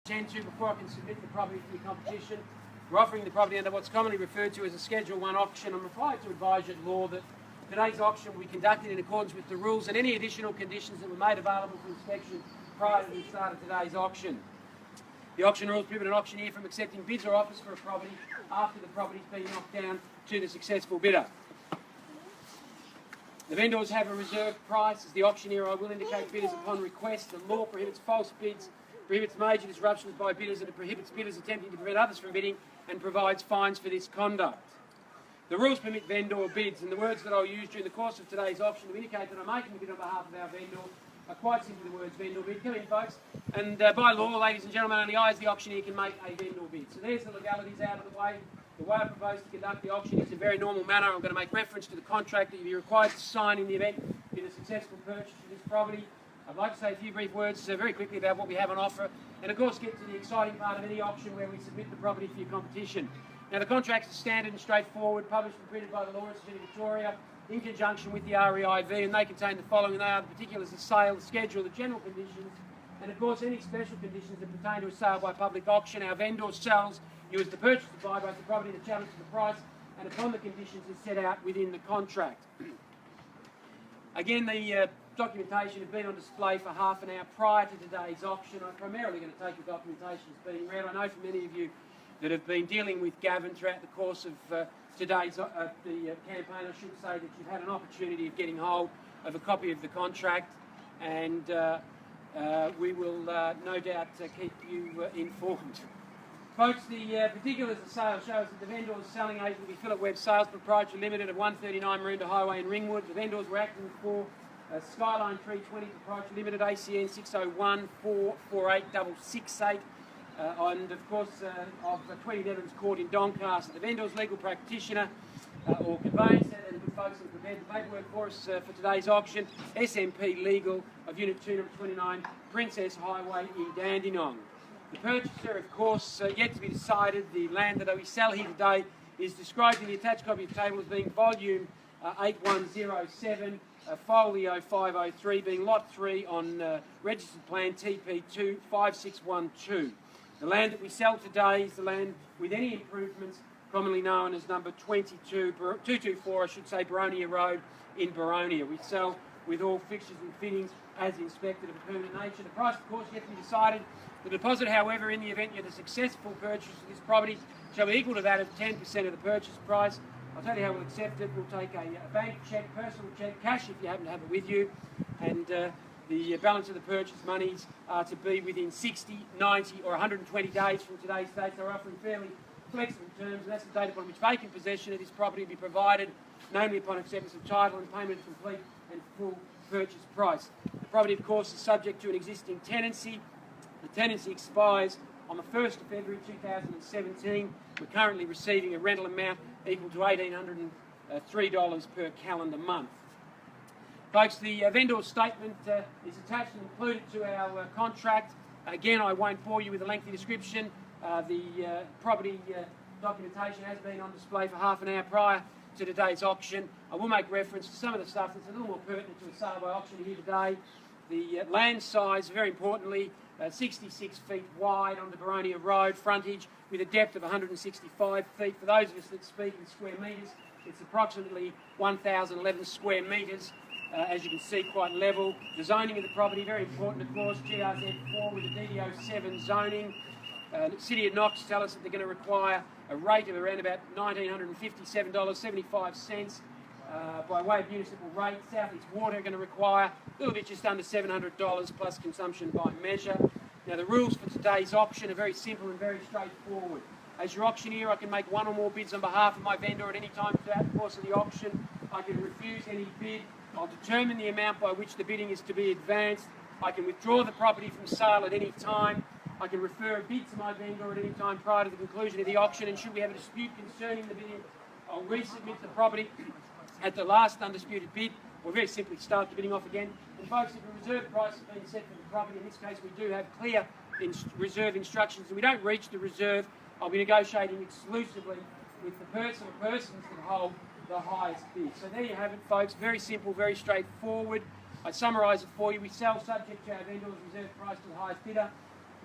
attend to before I can submit the property for your competition. We're offering the property under what's commonly referred to as a Schedule 1 auction. I'm required to advise you at law that today's auction will be conducted in accordance with the rules and any additional conditions that were made available for inspection prior to the start of today's auction. The auction rules prohibit an auctioneer from accepting bids or offers for a property after the property's been knocked down to the successful bidder. The vendors have a reserved price. As the auctioneer, I will indicate bidders upon request. The law prohibits false bids, prohibits major disruptions by bidders, and it prohibits bidders attempting to prevent others from bidding and provides fines for this conduct. The rules permit vendor bids, and the words that I'll use during the course of today's auction to indicate that I'm making a bid on behalf of our vendor are quite simply the words vendor bid. Come in, folks. And by law, ladies and gentlemen, only I as the auctioneer can make a vendor bid. So there's the legalities out of the way. The way I propose to conduct the auction is in a very normal manner. I'm going to make reference to the contract that you'll be required to sign in the event of a successful purchase of this property. I'd like to say a few brief words very quickly about what we have on offer, and of course get to the exciting part of any auction where we submit the property for your competition. Now the contracts are standard and straightforward, published and printed by the Law Institute of Victoria in conjunction with the REIV, and they contain the following, and they are the particulars of sale, the schedule, the general conditions, and of course any special conditions that pertain to a sale by public auction. Our vendor sells you as the purchaser by both the property and the challenge to the price, and upon the conditions as set out within the contract. Again, the documentation has been on display for half an hour prior to today's auction. I'm primarily going to take the documentation as being read. I know from many of you that have been dealing with Gavin throughout the course of today's campaign, I should say that you've had an opportunity of getting hold of a copy of the contract, and we will no doubt keep you informed. Folks, the particulars of sale shows that the vendor's selling agent will be Philip Webb Sales Proprietary Limited of 139 Maroondah Highway in Ringwood. The vendors were acting for Skyline 320 Proprietary Limited, ACN 601448668, and of course of 20 Devons Court in Doncaster. The vendor's legal practitioner or conveyancer, and the good folks who prepared the paperwork for us for today's auction, SMP Legal of Unit 2, number 29, Princess Highway in Dandenong. The purchaser, of course, yet to be decided. The land that we sell here today is described in the attached copy of the table as being volume 8107, folio 503, being lot 3 on registered plan TP2 5612. The land that we sell today is the land with any improvements, commonly known as number 224, I should say, Boronia Road in Boronia. We sell with all fixtures and fittings as inspected of a permanent nature. The price, of course, yet to be decided. The deposit, however, in the event you're the successful purchase of this property, shall be equal to that of 10% of the purchase price. I'll tell you how we'll accept it. We'll take a bank cheque, personal cheque, cash if you happen to have it with you, and the balance of the purchase monies are to be within 60, 90 or 120 days from today's date. So we're offering fairly flexible terms, and that's the date upon which vacant possession of this property will be provided, namely upon acceptance of title and payment of complete and full purchase price. The property, of course, is subject to an existing tenancy. The tenancy expires on the 1st of February 2017. We're currently receiving a rental amount equal to $1,803 per calendar month. Folks, the vendor's statement is attached and included to our contract. Again, I won't bore you with a lengthy description. The property documentation has been on display for half an hour prior to today's auction. I will make reference to some of the stuff that's a little more pertinent to a sale by auction here today. The land size, very importantly, 66 feet wide on the Boronia Road, frontage with a depth of 165 feet. For those of us that speak in square metres, it's approximately 1,011 square metres. As you can see, quite level. The zoning of the property, very important, of course, GRZ4 with a DDO7 zoning. The City of Knox tell us that they're going to require a rate of around about $1,957.75 by way of municipal rate. South East Water are going to require a little bit just under $700 plus consumption by measure. Now the rules for today's auction are very simple and very straightforward. As your auctioneer, I can make one or more bids on behalf of my vendor at any time throughout the course of the auction. I can refuse any bid. I'll determine the amount by which the bidding is to be advanced. I can withdraw the property from sale at any time. I can refer a bid to my vendor at any time prior to the conclusion of the auction, and should we have a dispute concerning the bidding, I'll resubmit the property at the last undisputed bid, or very simply start the bidding off again. And folks, if a reserve price has been set for the property, in this case we do have clear reserve instructions, and we don't reach the reserve, I'll be negotiating exclusively with the person or persons that hold the highest bid. So there you have it, folks. Very simple, very straightforward. I summarise it for you. We sell subject to our vendor's reserve price to the highest bidder.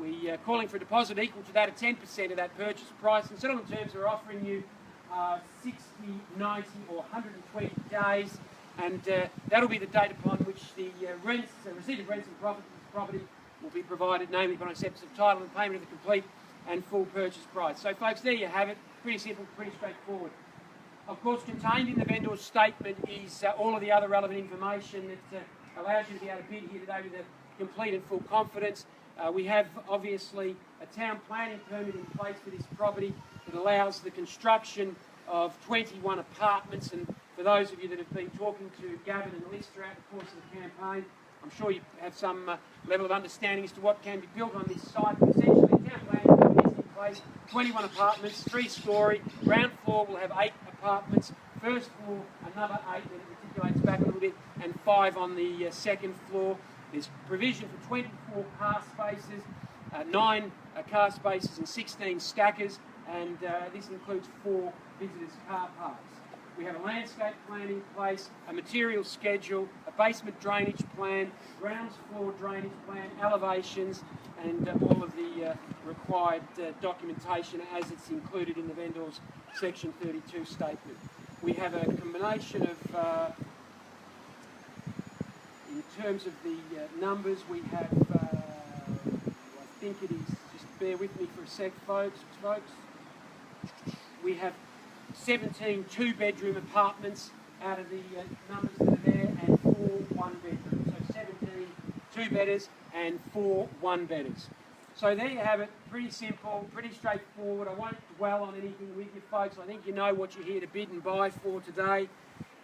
We are calling for a deposit equal to that of 10% of that purchase price. And settlement terms we're offering you 60, 90 or 120 days, and that'll be the date upon which the receipt of rents and profits of this property will be provided, namely upon acceptance of title and payment of the complete and full purchase price. So folks, there you have it. Pretty simple, pretty straightforward. Of course, contained in the vendor's statement is all of the other relevant information that allows you to be able to bid here today with a complete and full confidence. We have obviously a town planning permit in place for this property that allows the construction of 21 apartments, and for those of you that have been talking to Gavin and Liz throughout the course of the campaign, I'm sure you have some level of understanding as to what can be built on this site. But essentially, town planning permit is in place, 21 apartments, 3-storey, ground floor will have 8 apartments, first floor another 8, then it articulates back a little bit, and 5 on the second floor. There's provision for 24 car spaces, 9 car spaces and 16 stackers, and this includes 4 visitors' car parks. We have a landscape plan in place, a material schedule, a basement drainage plan, grounds floor drainage plan, elevations, and all of the required documentation as it's included in the vendor's Section 32 statement. We have a combination of in terms of the numbers, we have, I think it is, just bear with me for a sec, folks. We have 17 2-bedroom apartments out of the numbers that are there, and 4 1-bedrooms. So 17 2-bedders and 4 1-bedders. So there you have it, pretty simple, pretty straightforward. I won't dwell on anything with you folks. I think you know what you're here to bid and buy for today.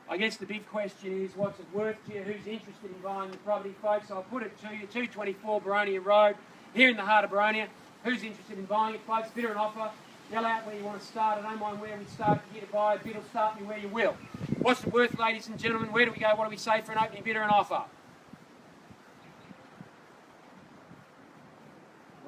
I guess the big question is, what's it worth to you? Who's interested in buying the property, folks? I'll put it to you, 224 Boronia Road, here in the heart of Boronia. Who's interested in buying it, folks? Bid or an offer. Yell out where you want to start. I don't mind where we start. Here to buy. Bid or start me where you will. What's it worth, ladies and gentlemen? Where do we go? What do we say for an opening bid or an offer?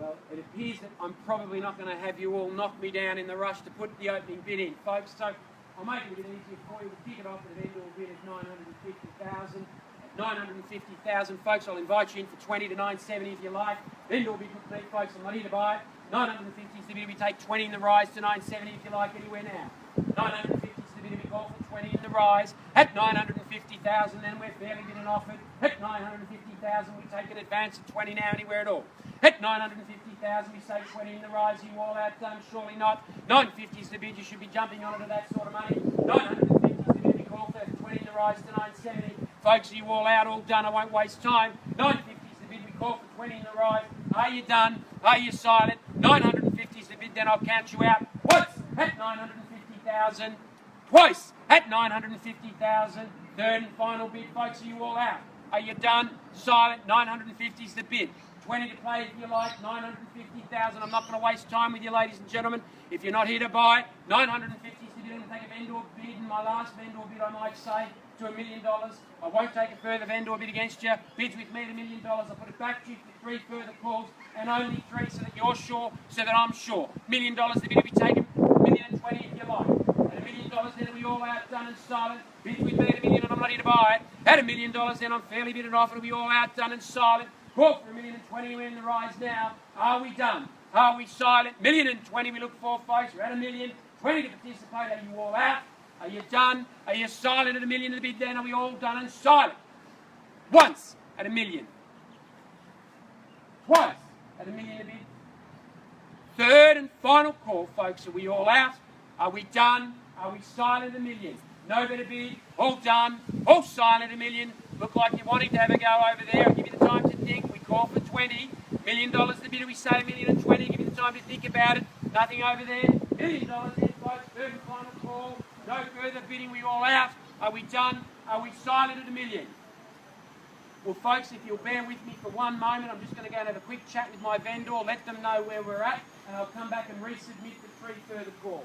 Well, it appears that I'm probably not going to have you all knock me down in the rush to put the opening bid in, folks. So I'll make it a bit easier for you. We'll kick it off at an end-all bid at 950,000. At 950,000, folks, I'll invite you in for 20 to 970 if you like. End-all bid complete, folks. I'm not here to buy it. 950 is the bid. We take 20 in the rise to 970 if you like, anywhere now. 950 is the bid. We call for 20 in the rise. At 950,000, then we're fairly bid and offered. At 950,000, we take an advance at 20 now, anywhere at all. At 950,000, we say 20 in the rise. You all outdone? Surely not. 950 is the bid. You should be jumping on it at that sort of money. 950 is the bid. We call for 20 in the rise to 970. Folks, are you all out? All done? I won't waste time. 950 is the bid. We call for 20 in the rise. Are you done? Are you silent? 950 is the bid. Then I'll count you out. Once at 950,000. Twice at 950,000. Third and final bid, folks. Are you all out? Are you done? Silent. 950 is the bid. 20 to play if you like, 950,000. I'm not going to waste time with you, ladies and gentlemen. If you're not here to buy, 950 is the bid. I'm going to take a vendor bid, and my last vendor bid, I might say, to $1 million. I won't take a further vendor bid against you. Bids with me at $1 million. I'll put it back to you for 3 further calls, and only 3 so that you're sure, so that I'm sure. $1 million the bid will be taken, $1,020,000 if you like. At $1 million, then we all outdone and silent. Bids with me at $1 million, and I'm not here to buy it. At $1 million, then I'm fairly bid and offer. It'll be all outdone and silent. Call for $1,020,000. We're in the rise now. Are we done? Are we silent? $1,020,000 we look for, folks. We're at $1,020,000 to participate. Are you all out? Are you done? Are you silent at $1 million the bid then? Are we all done and silent? Once at $1 million. Twice at $1 million the bid. Third and final call, folks. Are we all out? Are we done? Are we silent at $1 million? No better bid. All done. All silent at $1 million. Look like you're wanting to have a go over there. I'll give you the time to think. We call for $20 million the bid. We say $1,020,000. Give you the time to think about it. Nothing over there. $1 million in, folks. Third and final call. No further bidding. We all out. Are we done? Are we silent at $1 million? Well, folks, if you'll bear with me for one moment, I'm just going to go and have a quick chat with my vendor, let them know where we're at, and I'll come back and resubmit the 3 further calls.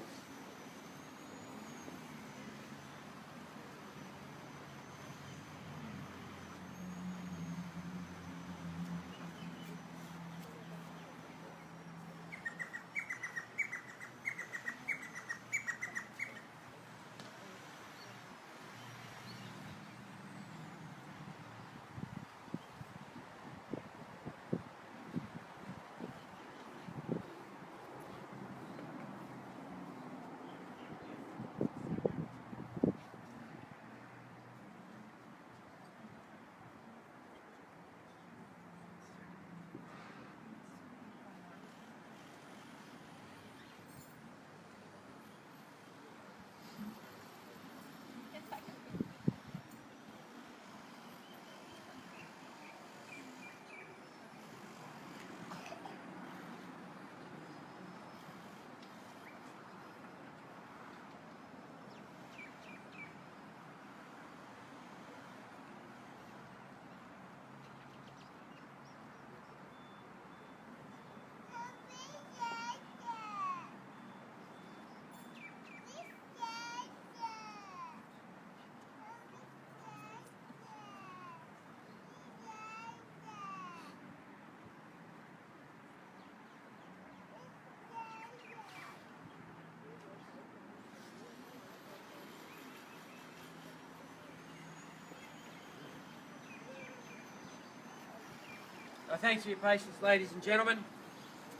Thanks for your patience, ladies and gentlemen.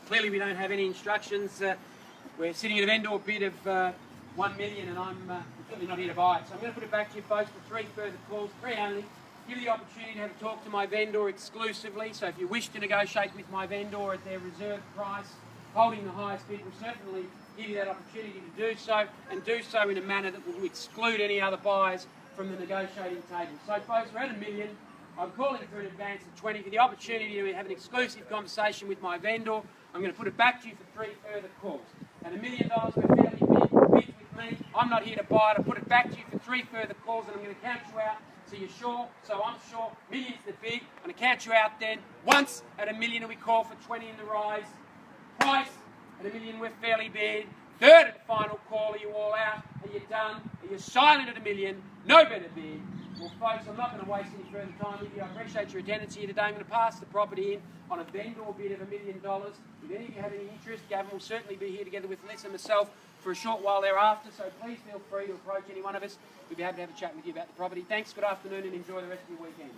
Clearly we don't have any instructions. We're sitting at a vendor bid of 1 million and I'm certainly not here to buy it. So I'm going to put it back to you folks for 3 further calls, 3 only. Give you the opportunity to have a talk to my vendor exclusively. So if you wish to negotiate with my vendor at their reserve price, holding the highest bid, we'll certainly give you that opportunity to do so, and do so in a manner that will exclude any other buyers from the negotiating table. So folks, we're at $1 million. I'm calling for an advance of 20 for the opportunity to have an exclusive conversation with my vendor. I'm going to put it back to you for 3 further calls. At $1 million, we're fairly bid with me. I'm not here to buy it. I'll put it back to you for 3 further calls, and I'm going to count you out. So you're sure, so I'm sure. Million's the bid. I'm going to count you out then. Once at $1 million, we call for 20 in the rise. Twice at $1 million, we're fairly bid. Third and final call, are you all out? Are you done? Are you silent at $1 million? No better bid. Well, folks, I'm not going to waste any further time with you. I appreciate your attendance here today. I'm going to pass the property in on a vendor bid of $1 million. If any of you have any interest, Gavin will certainly be here together with Les and myself for a short while thereafter, so please feel free to approach any one of us. We'd be happy to have a chat with you about the property. Thanks, good afternoon, and enjoy the rest of your weekend.